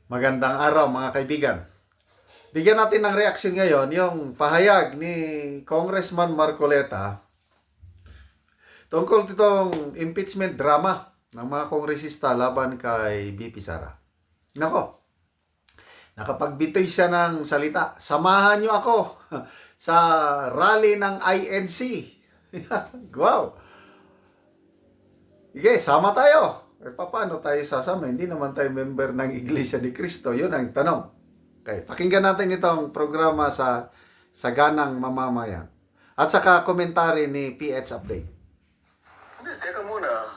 Magandang araw mga kaibigan. Bigyan natin ng reaksyon ngayon yung pahayag ni Congressman Marcoleta tungkol ditong impeachment drama ng mga kongresista laban kay BP Sara. Nako, nakapagbitoy siya ng salita. Samahan niyo ako sa rally ng INC. Wow! Sige, sama tayo. Paano tayo sasama? Hindi naman tayo member ng Iglesia ni Cristo. Yun ang tanong. Okay, pakinggan natin itong programa sa Saganang Mamamayan. At saka komentary ni PH Update. Hindi, teka muna.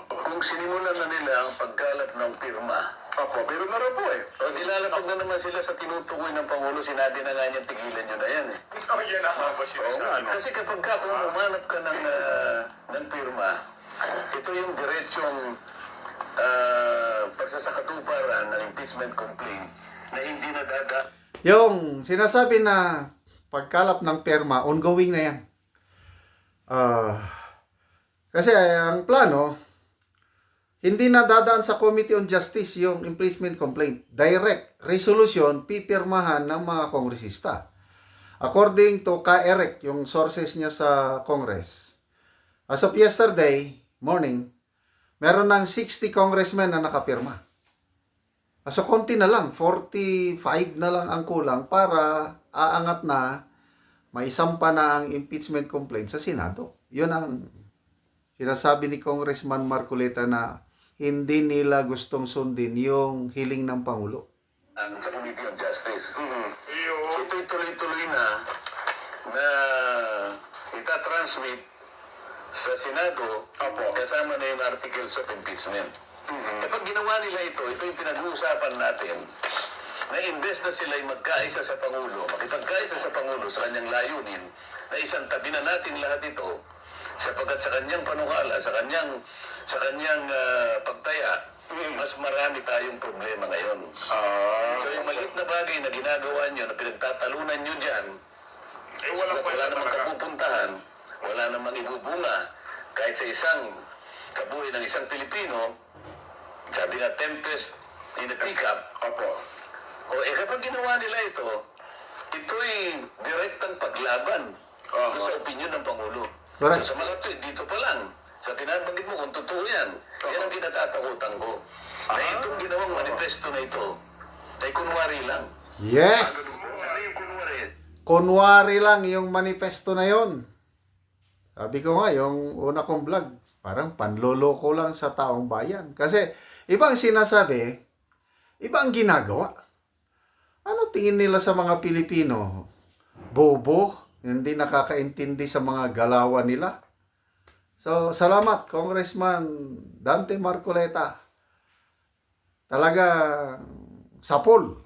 Kung sinimulan na nila ang pagkalat ng pirma, pero na raw po eh. O nilalapag na naman sila sa tinutukoy ng Pangulo, sinabi na nga niya, tigilan nyo na yan eh. Yan ang ba sinasabi? Kasi kapag kung umanap ka ng pirma, ito yung diretsong pagsasakatuparan ng impeachment complaint na hindi nadada. Yung sinasabi na pagkalap ng perma, ongoing na yan. Kasi ang plano, hindi na dadaan sa Committee on Justice yung impeachment complaint. Direct resolution, pipirmahan ng mga kongresista. According to Ka-Eric, yung sources niya sa Congress, as of yesterday morning, meron ng 60 congressmen na nakapirma. So, konti na lang, 45 na lang ang kulang para aangat na maisampa na ang impeachment complaint sa Senado. Yun ang sinasabi ni Congressman Marcoleta na hindi nila gustong sundin yung hiling ng Pangulo. Sa Committee on Justice. So Iyo. ito'y tuloy-tuloy na itatransmit sa Senado kasama na yung articles of impeachment. Kapag ginawa nila ito yung pinag-uusapan natin na imbes na sila ay magkaisa sa Pangulo, makipagkaisa sa Pangulo sa kanyang layunin, na isang tabi na natin lahat ito sapagkat sa kanyang panukala, sa kanyang pagtaya, mas marami tayong problema ngayon. So yung maliit na bagay na ginagawa nyo, na pinagtatalunan nyo dyan, wala namang kapupuntahan, wala namang ibubunga, kahit sa buhay ng isang Pilipino, sabi nga, tempest in a teacup. Kapag ginawa nila ito'y direktang paglaban sa opinyon ng Pangulo. Correct. So sa mga dito pa lang, sa pinabanggit mo kung totoo yan, yan ang kinatatakutan ko. Na itong ginawang manifesto na ito, ay kunwari lang. Yes! Ano yung kunwari? Kunwari lang yung manifesto na yon. Sabi ko nga, yung una kong vlog, parang panloloko lang sa taong bayan. Kasi ibang sinasabi, ibang ginagawa. Ano tingin nila sa mga Pilipino? Bobo? Hindi nakakaintindi sa mga galawan nila? So, salamat, Congressman Dante Marcoleta. Talaga, sapol.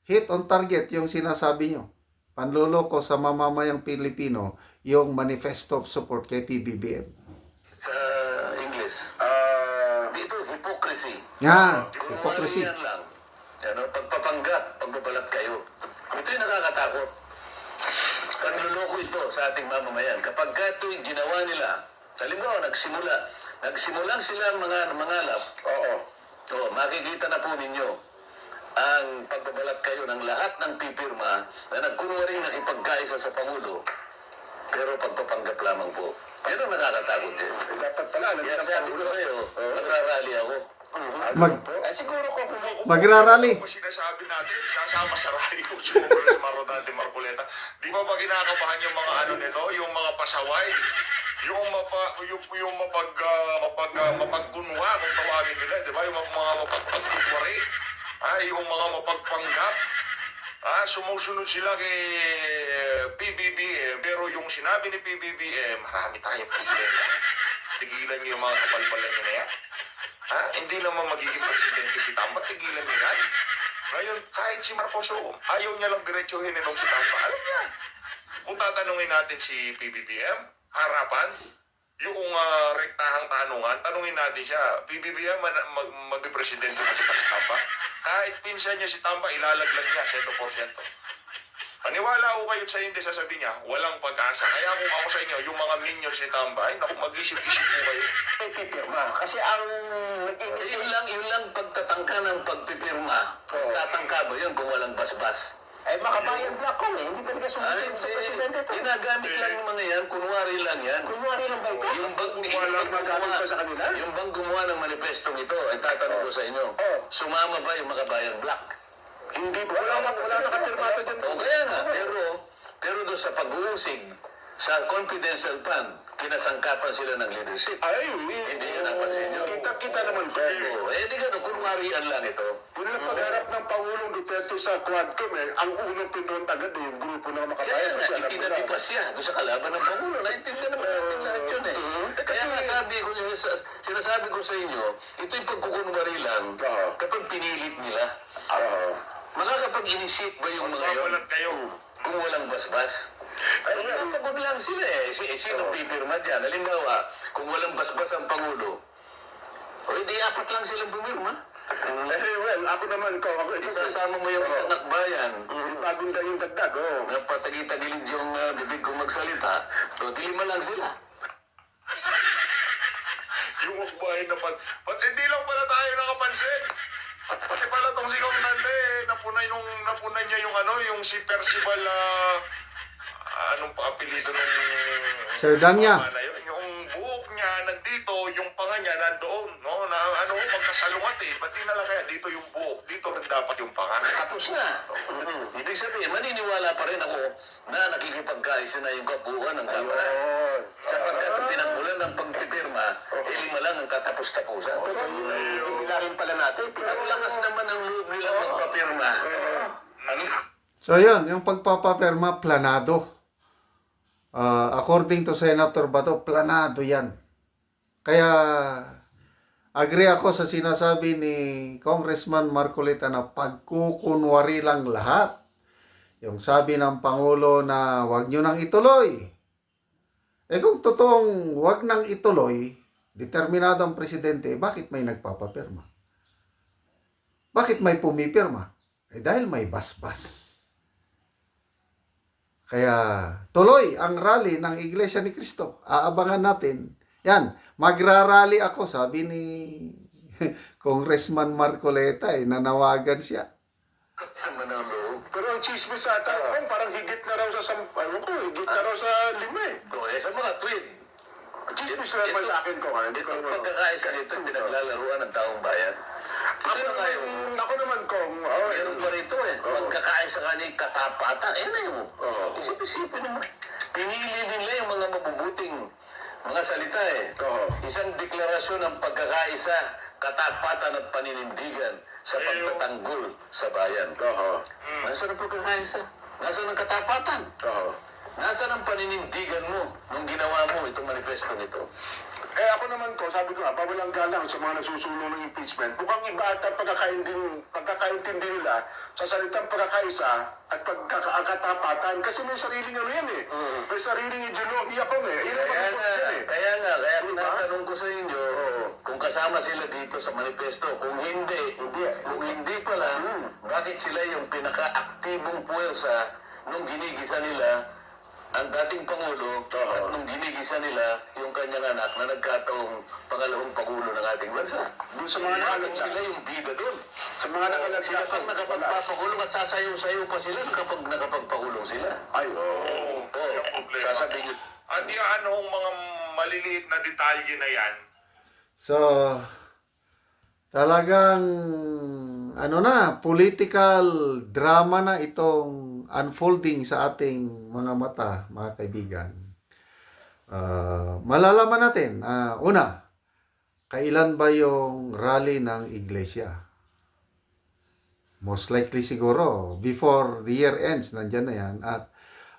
Hit on target yung sinasabi nyo. Panloloko sa mamamayang Pilipino, yung manifesto of support kay PBBM. Sa English, dito, hypocrisy. Hypocrisy. Yan lang. Pagpapanggap, pagbabalat kayo. Ito'y nakakatakot. Panluloko ito sa ating mamamayan. Kapag ito'y ginawa nila, halimbawa, nagsimulang sila mangalap. Makikita na po ninyo ang pagbabalat kayo ng lahat ng pipirma na nagkunwaring nakipagkaisa sa Pangulo, pero pagpapanggap lamang po. Yan ang nakakatakot din. Dapat pala. Kaya sabi ko sa'yo, nagrarally ako. Siguro kung Magrarally. Kung sinasabi natin, sasama sa rally ko siguro sa Marodante Marcoleta. Di ba ba kinakabahan yung mga ano nito, yung mga pasaway? Yung mapagkunwa kung tawagin nila, di ba? Yung mga mapagpagkunwari. Yung mga mapagpanggap. Sumusunod sila kay PBBM, pero yung sinabi ni PBBM, marami tayong problema. Tigilan niyo yung mga kapalpalan niyo na yan. Hindi naman magiging presidente si Tamba, tigilan niyo yan. Ngayon, kahit si Marcos, ayaw niya lang diretsuhin nitong si Tamba. Alam niya. Kung tatanungin natin si PBBM, harapan, yung rektahang tanungin natin siya, PBBM, mag-presidente na si Tamba. Kahit pinsan niya si Tamba, ilalaglag niya 100%. Paniwala ko kayo sa hindi, sasabihin niya, walang pag-asa. Kaya kung ako sa inyo, yung mga minions ni Tamba, naku, mag-isip-isip po kayo. May pipirma. Kasi ang Yun lang pagtatangka ng pagpipirma. Tatangka ba yun kung walang basbas? Makabayan black ko eh. Hindi talaga sumusunod sa presidente to. Ginagamit lang ng mga yan, kunwari lang yan. Kunwari lang ba ito? Yung bang gumawa ng manifestong ito, ay tatanong ko sa inyo, sumama ba yung Makabayan Black? Hindi po. Wala nakapirmata dyan. O kaya nga, pero doon sa pag-uusig, sa confidential fund, kinasangkapan sila ng leadership. Hindi nyo napansin yun. Kita naman ko. Di gano'n, kunwarian lang ito. Kung pagharap ng Pangulong Duterte sa Quadcom ang unang pinunod agad yung grupo na Kaya makabayan. nga, itinabipas siya doon sa kalaban ng Pangulo. Naintindihan naman natin lahat yun eh. Kaya nga sinasabi ko sa inyo, ito yung pagkukunwari lang kapag pinilit nila. Makakapag-initiate ba yung mga yun? Walang kayo. Kung walang basbas. Ay, napagod lang sila eh. Sino pipirma dyan? Halimbawa, kung walang basbas ang Pangulo, o hindi apat lang silang pumirma. Well, ako naman ko. Isasama mo yung isang akbayan. Bagong yung dagdag, Napatagi-tagilid yung bibig kong magsalita. O, dilima lang sila. Yung akbayan na hindi lang pala tayo nakapansin. Pati pala tong si Kong Nande, napunay niya yung si Percival, anong pa apelido nung... Sir Danya. Yung buhok niya nandito, yung panga niya nandoon, no? Magkasalungat eh. Ba't di na lang kaya dito yung buhok, dito rin dapat yung panga. Tapos na. Ibig sabihin, maniniwala pa rin ako na nakikipagkaisa na yung kabuuan ng Kamara. Sapagkat pinagmulan ng pagpipirma, lima lang ang katapos-tapusan. Hindi rin pala natin. Ang lakas naman ang loob nila magpapirma. So yun, yung pagpapapirma, planado. According to Senator Bato, planado yan. Kaya, agree ako sa sinasabi ni Congressman Marcolita na pagkukunwari lang lahat. Yung sabi ng Pangulo na wag nyo nang ituloy. Kung totoong wag nang ituloy, determinado ang presidente, bakit may nagpapapirma? Bakit may pumipirma? Dahil may basbas. Kaya tuloy ang rally ng Iglesia ni Cristo. Aabangan natin. Yan, magrarally ako, sabi ni Congressman Marcoleta, nanawagan siya. Sa Manalo. Pero ang chismis sa atin, parang higit na raw sa higit na raw sa 5 O, sa mga tweet. Chismis na naman sa akin ko. Hindi ko Itong pagkakaisa nito, pinaglalaruan ng taong bayan. Ito na kayo. Ako naman kong, Meron pa rito eh. Pagkakaisa ka ni katapatan. Na yun. Isip-isipin naman. Pinili nila yung mga mabubuting mga salita eh. Isang deklarasyon ng pagkakaisa, katapatan at paninindigan sa pagtatanggol sa bayan. Nasaan ang pagkakaisa? Nasaan ang katapatan? Nasaan ang paninindigan mo nung ginawa mo itong manifesto nito? ako naman ko, sabi ko nga, pawalang galang sa mga nagsusulong ng impeachment. Mukhang iba at ang pagkakaintindi nila sa salitang pagkakaisa at pagkakatapatan. Kasi may sariling yan eh. May sariling ideolohiya ko eh. Kaya tinatanong ko sa inyo, kung kasama sila dito sa manifesto, kung hindi pala, bakit sila yung pinaka-aktibong puwersa nung ginigisa nila ang dating Pangulo at nung ginigisa nila yung kanyang anak na nagkataong pangalawang Pangulo ng ating bansa. Doon sa mga Bakit sila yung bida doon? Sa mga Sila pang nakapagpapakulong at sasayaw-sayaw pa sila kapag nakapagpakulong sila. Oo, yung problema. Sasabihin nyo, At yung anong mga maliliit na detalye na yan, So, talagang political drama na itong unfolding sa ating mga mata, mga kaibigan. Malalaman natin, una, kailan ba yung rally ng iglesia? Most likely siguro, before the year ends, nandyan na yan. At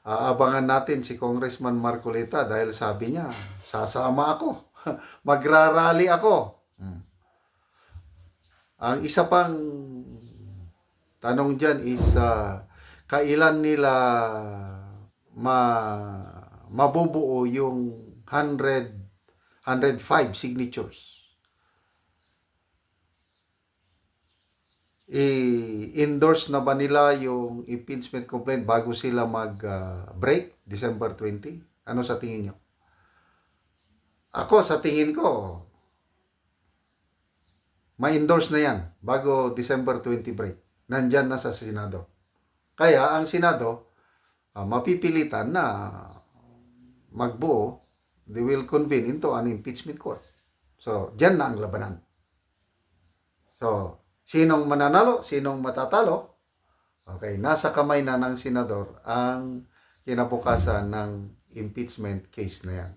aabangan natin si Congressman Marcolita dahil sabi niya, sasama ako. Magrarally ako. Ang isa pang tanong dyan is, kailan nila mabubuo yung 105 signatures? I-endorse na ba nila yung impeachment complaint bago sila mag-break December 20? Ano sa tingin nyo? Ako, sa tingin ko, ma-endorse na yan bago December 20 break. Nandyan na sa Senado. Kaya ang Senado, mapipilitan na magbuo, they will convene into an impeachment court. So, dyan na ang labanan. So, sinong mananalo, sinong matatalo, okay, nasa kamay na ng senador ang kinabukasan ng impeachment case na yan.